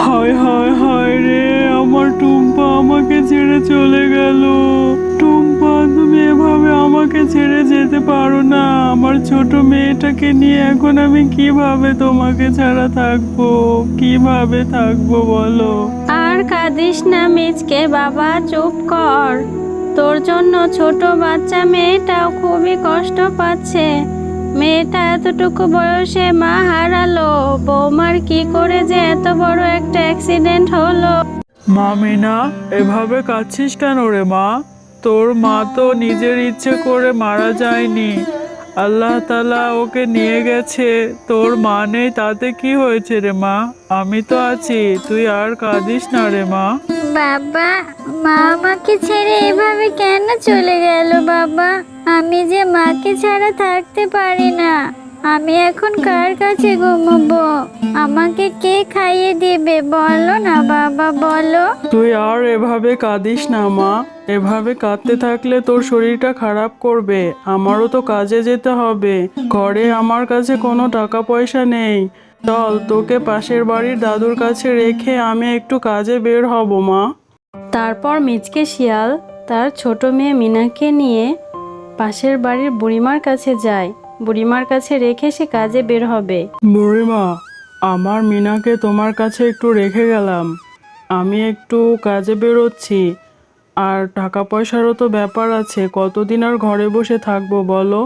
হায় হায় হায় রে, আমার টুম্পা আমাকে ছেড়ে চলে গেল। টুম্পা, তুমি এভাবে আমাকে ছেড়ে যেতে পারো না। আমার ছোট মেয়েটাকে নিয়ে এখন আমি কিভাবে তোমাকে ছাড়া থাকবো? কিভাবে থাকবো বলো? আর কাঁদিস না মিচকে বাবা, চুপ কর। তোর জন্য ছোট বাচ্চা মেয়েটাও খুবই কষ্ট পাচ্ছে। মেয়েটা এতটুকু বয়সে মা হারালো। বৌমার কি করে যে এত বড় একটা অ্যাক্সিডেন্ট হলো। মা মিনা, এভাবে কাঁদছিস কেন রে মা? তোর মা তো নিজের ইচ্ছে করে মারা যায়নি, আল্লাহ তাআলা ওকে নিয়ে গেছে। তোর মা নেই তাতে কি হয়েছে রে মা? আমি তো আছি, তুই আর কাঁদিস না রে মা। বাবা, মা আমাকে ছেড়ে এভাবে কেন চলে গেল বাবা? আমি যে মাকে ছাড়া থাকতে পারি না। আমি এখন কার কাছে ঘুমাবো? আমাকে কে খাইয়ে দিবে বলো না বাবা, বলো। তুই আর এভাবে কাঁদিস না মা। এভাবে কাঁদতে থাকলে তোর শরীরটা খারাপ করবে। আমারও তো কাজে যেতে হবে। ঘরে আমার কাছে কোনো টাকা পয়সা নেই। চল, তোকে পাশের বাড়ির দাদুর কাছে রেখে আমি একটু কাজে বের হব মা। তারপর মিচকে শিয়াল তার ছোট মেয়ে মিনাকে নিয়ে পাশের বাড়ির বুড়িমার কাছে যায়। বুড়িমার কাছে রেখে সে কাজে বের হবে। বুড়িমা, আমার মিনাকে তোমার কাছে একটু রেখে গেলাম। আমি একটু কাজে বেরোচ্ছি। আর টাকা পয়সারও তো ব্যাপার আছে। কতদিন আর ঘরে বসে থাকবো বলো?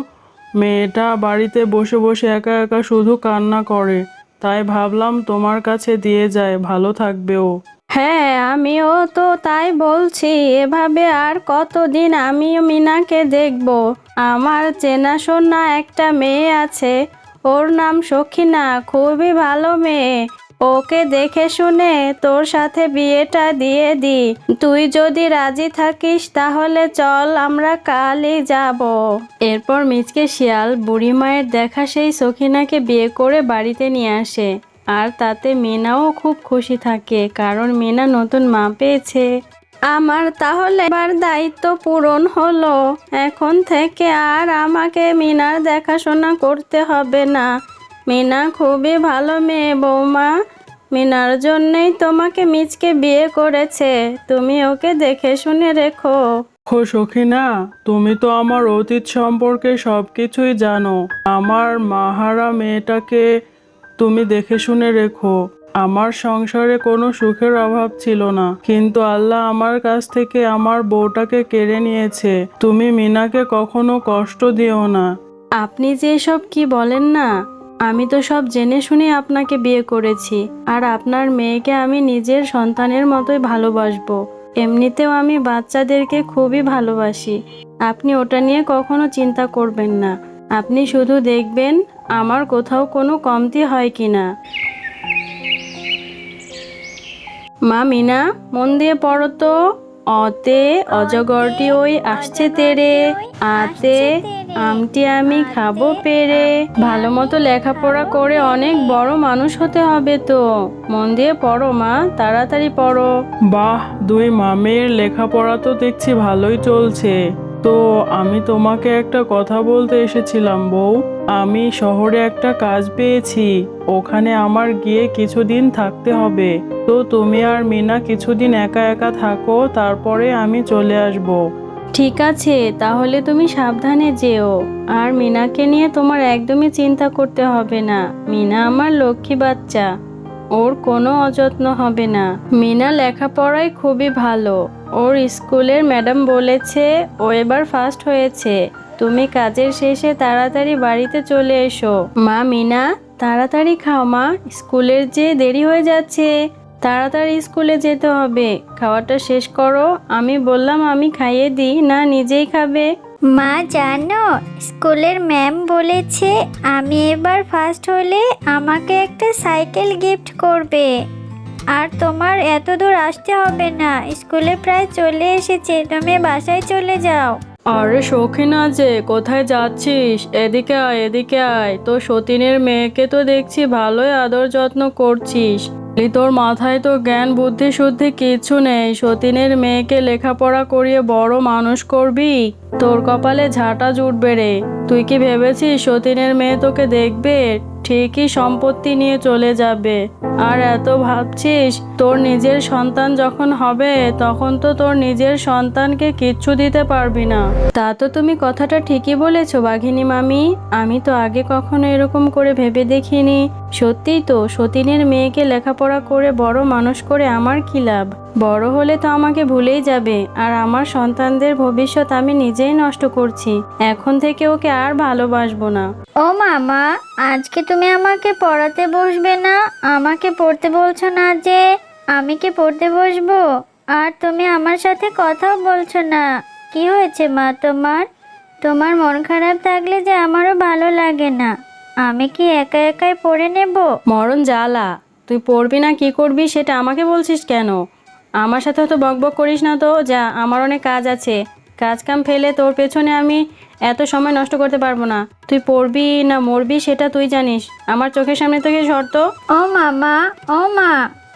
মেয়েটা বাড়িতে বসে বসে একা একা শুধু কান্না করে। তাই ভাবলাম তোমার কাছে দিয়ে যায়, ভালো থাকবে ও। হ্যাঁ, আমিও তো তাই বলছি। এভাবে আর কতদিন আমিও মিনাকে দেখব? আমার চেনাশোনা একটা মেয়ে আছে, ওর নাম সখিনা, খুবই ভালো মেয়ে। ওকে দেখে শুনে তোর সাথে বিয়েটা দিয়ে দি। তুই যদি রাজি থাকিস তাহলে চল, আমরা কালই যাব। এরপর মিচকে শিয়াল বুড়ি মায়ের দেখা সেই সখিনাকে বিয়ে করে বাড়িতে নিয়ে আসে। আর তাতে মিনাও খুব খুশি থাকে, কারণ মিনা নতুন মা পেয়েছে। আমার তাহলে এবার দায়িত্ব পূরণ হলো। এখন থেকে আর আমাকে মিনার দেখাশোনা করতে হবে না। মিনা খুবই ভালো মেয়ে বৌমা। মিনার জন্যই তোমাকে মিচকে বিয়ে করেছে। তুমি ওকে দেখে শুনে রেখো। সখিনা, তুমি তো আমার অতীত সম্পর্কে সবকিছুই জানো। আমার মাহারা মেয়েটাকে তুমি দেখে শুনে রেখো। আমার সংসারে কোনো সুখের অভাব ছিল না, কিন্তু আল্লাহ আমার কাছ থেকে আমার বউটাকে কেড়ে নিয়েছে। তুমি মিনাকে কখনো কষ্ট দিও না। আপনি যে এসব কি বলেন না? আমি তো সব জেনে শুনে আপনাকে বিয়ে করেছি। আর আপনার মেয়েকে আমি নিজের সন্তানের মতোই ভালোবাসবো। এমনিতেও আমি বাচ্চাদেরকে খুবই ভালোবাসি। আপনি ওটা নিয়ে কখনো চিন্তা করবেন না। আপনি শুধু দেখবেন আমার কোথাও কোনো কমতি হয় কিনা। মা মিনা, মন দিয়ে পড়ো তো। অতে অজগরটি ওই আসছে তেরে, আতে আমটি আমি খাবো পেরে। ভালো মতো লেখাপড়া করে অনেক বড় মানুষ হতে হবে তো। মন দিয়ে পড়ো মা, তাড়াতাড়ি পড়ো। বাহ, দুই মামের লেখাপড়া তো দেখছি ভালোই চলছে। তো আমি তোমাকে একটা কথা বলতে এসেছিলাম বউ। আমি শহরে একটা কাজ পেয়েছি, ওখানে আমার গিয়ে কিছুদিন থাকতে হবে। তো তুমি আর মিনা কিছুদিন একা একা থাকো, তারপরে আমি চলে আসব। ঠিক আছে, তাহলে তুমি সাবধানে যেও। আর মিনাকে নিয়ে তোমার একদমই চিন্তা করতে হবে না। মিনা আমার লক্ষ্মী বাচ্চা, ওর কোনো অযত্ন হবে না। মিনা লেখাপড়ায় খুবই ভালো। ওর স্কুলের ম্যাডাম বলেছে ও এবার ফার্স্ট হয়েছে। তুমি কাজের শেষে তাড়াতাড়ি বাড়িতে চলে এসো। মা মিনা, তাড়াতাড়ি খাও মা, স্কুলের যে দেরি হয়ে যাচ্ছে। তাড়াতাড়ি স্কুলে যেতে হবে। খাওয়াটা শেষ করো। আমি বললাম আমি খাইয়ে দিই, না নিজেই খাবে? মা জানো, স্কুলের ম্যাম বলেছে আমি এবার ফার্স্ট হলে আমাকে একটা সাইকেল গিফট করবে। আর তোমার এত দূর আসতে হবে না, স্কুলে প্রায় চলে এসেছে, তুমি বাসায় চলে যাও। আরে সখিনা, যে কোথায় যাচ্ছিস? এদিকে আয়, এদিকে আয়। তো সতীনের মেয়েকে তো দেখছি ভালোই আদর যত্ন করছিস। তোর মাথায় তো জ্ঞান বুদ্ধি শুদ্ধি কিছু নেই। সতীনের মেয়েকে লেখাপড়া করিয়ে বড় মানুষ করবি? তোর কপালে ঝাঁটা জুটবে রে। তুই কি ভেবেছিস সতীনের মেয়ে তোকে দেখবে? ঠিকই সম্পত্তি নিয়ে চলে যাবে। আর এত ভাবছিস, তোর নিজের সন্তান যখন হবে তখন তো তোর নিজের সন্তানকে কিচ্ছু দিতে পারবি না। তা তো তুমি কথাটা ঠিকই বলেছো বাঘিনী মামি। আমি তো আগে কখনো এরকম করে ভেবে দেখিনি। সত্যিই তো, সতীনের মেয়েকে লেখাপড়া করে বড় মানুষ করে আমার কি লাভ? বড় হলে তো আমাকে ভুলেই যাবে, আর আমার সন্তানদের ভবিষ্যৎ আমি নিজেই নষ্ট করছি। এখন থেকে ওকে আর ভালোবাসবো না। ও মামা, আজকে তুমি আমাকে পড়াতে বসবে না? আমাকে পড়তে বলছো না যে? আমি কি পড়তে বসবো? আর তুমি আমার সাথে কথাও বলছো না। কি হয়েছে মা তোমার? তোমার মন খারাপ থাকলে যে আমারও ভালো লাগে না। আমি কি একা একাই পড়ে নেব? মরণ জ্বালা, তুই পড়বি না কি করবি সেটা আমাকে বলছিস কেন? আমার সাথে তো বকবক করিস না তো। যা, আমার অনেক কাজ আছে। কাজ কাম ফেলে তোর পেছনে আমি এত সময় নষ্ট করতে পারবো না। তুই পড়বি না মরবি সেটা তুই জানিস। আমার চোখের সামনে থেকে শর্ত। ও মামা, ও মা,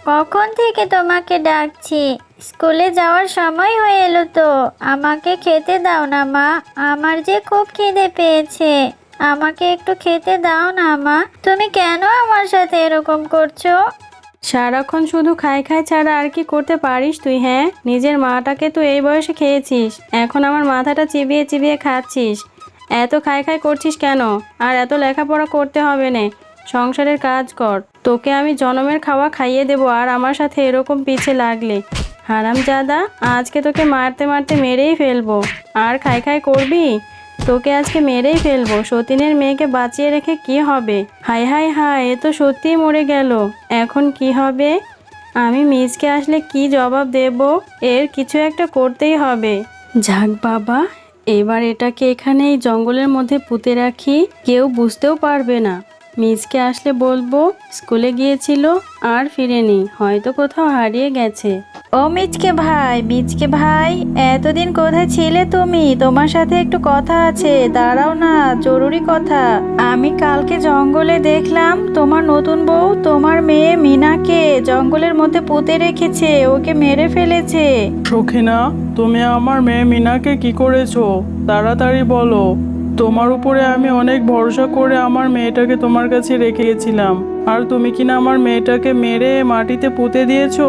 কখন থেকে তোমাকে ডাকছি। স্কুলে যাওয়ার সময় হয়ে এলো তো। আমাকে খেতে দাও না মা, আমার যে খুব খিদে পেয়েছে। আমাকে একটু খেতে দাও না মা। তুমি কেন আমার সাথে এরকম করছো? সারাক্ষণ শুধু খাই খাই ছাড়া আর কি করতে পারিস তুই? হ্যাঁ, নিজের মাটাকে তুই এই বয়সে খেয়েছিস, এখন আমার মাথাটা চিবিয়ে চিবিয়ে খাচ্ছিস। এত খাই খাই করছিস কেন? আর এত লেখাপড়া করতে হবে না, সংসারের কাজ কর। তোকে আমি জনমের খাওয়া খাইয়ে দেবো, আর আমার সাথে এরকম পিছে লাগলে হারামজাদা, আজকে তোকে মারতে মারতে মেরেই ফেলবো। আর খাই খাই করবি? তোকে আজকে মেরেই ফেলবো। সতীনের মেয়েকে বাঁচিয়ে রেখে কি হবে? হায় হায় হায়, এ তো সত্যিই মরে গেল। এখন কি হবে? আমি মিজকে আসলে কি জবাব দেব? এর কিছু একটা করতেই হবে। যাক বাবা, এবার এটাকে এখানে এই জঙ্গলের মধ্যে পুঁতে রাখি, কেউ বুঝতেও পারবে না। মিজকে আসলে বলবো স্কুলে গিয়েছিল আর ফিরেনি, হয়তো কোথাও হারিয়ে গেছে। ও মিজকে ভাই, মিজকে ভাই, এতদিন কোথায় ছিলে তুমি? তোমার সাথে একটু কথা আছে, দাঁড়াও না, জরুরি কথা। আমি কালকে জঙ্গলে দেখলাম তোমার নতুন বউ তোমার মেয়ে মিনাকে জঙ্গলের মধ্যে পুঁতে রেখেছে, ওকে মেরে ফেলেছে। সখিনা, তুমি আমার মেয়ে মিনাকে কি করেছো? তাড়াতাড়ি বলো। তোমার উপরে আমি অনেক ভরসা করে আমার মেয়েটাকে তোমার কাছে রেখে গেছিলাম, আর তুমি কিনা আমার মেয়েটাকে মেরে মাটিতে পুঁতে দিয়েছো।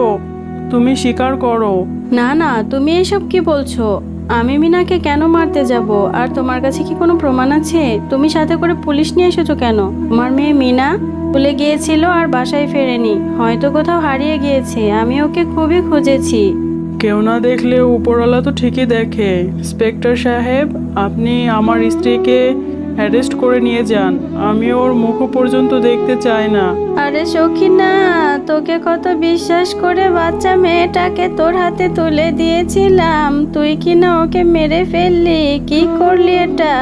তুমি স্বীকার করো। না না, তুমি এসব কি বলছো? আমি মিনাকে কেন মারতে যাব? আর তোমার কাছে কি কোনো প্রমাণ আছে? তুমি সাথে করে পুলিশ নিয়ে এসেছো কেন? আমার মেয়ে মিনা ভুলে গিয়েছিল আর বাসায় ফেরেনি, হয়তো কোথাও হারিয়ে গিয়েছে। আমি ওকে খুবই খুঁজেছি। কেউ না দেখলে উপরওয়ালা তো ঠিকই দেখে। ইন্সপেক্টর সাহেব, আপনি আমার স্ত্রীকে অ্যারেস্ট করে নিয়ে যান। আমি ওর মুখ পর্যন্ত দেখতে চাই না। আরে সখিনা, তোকে কত বিশ্বাস করে বাচ্চা মেয়েটাকে তোর হাতে তুলে দিয়েছিলাম, তুই কিনা ওকে মেরে ফেললি। কি করলি এটা?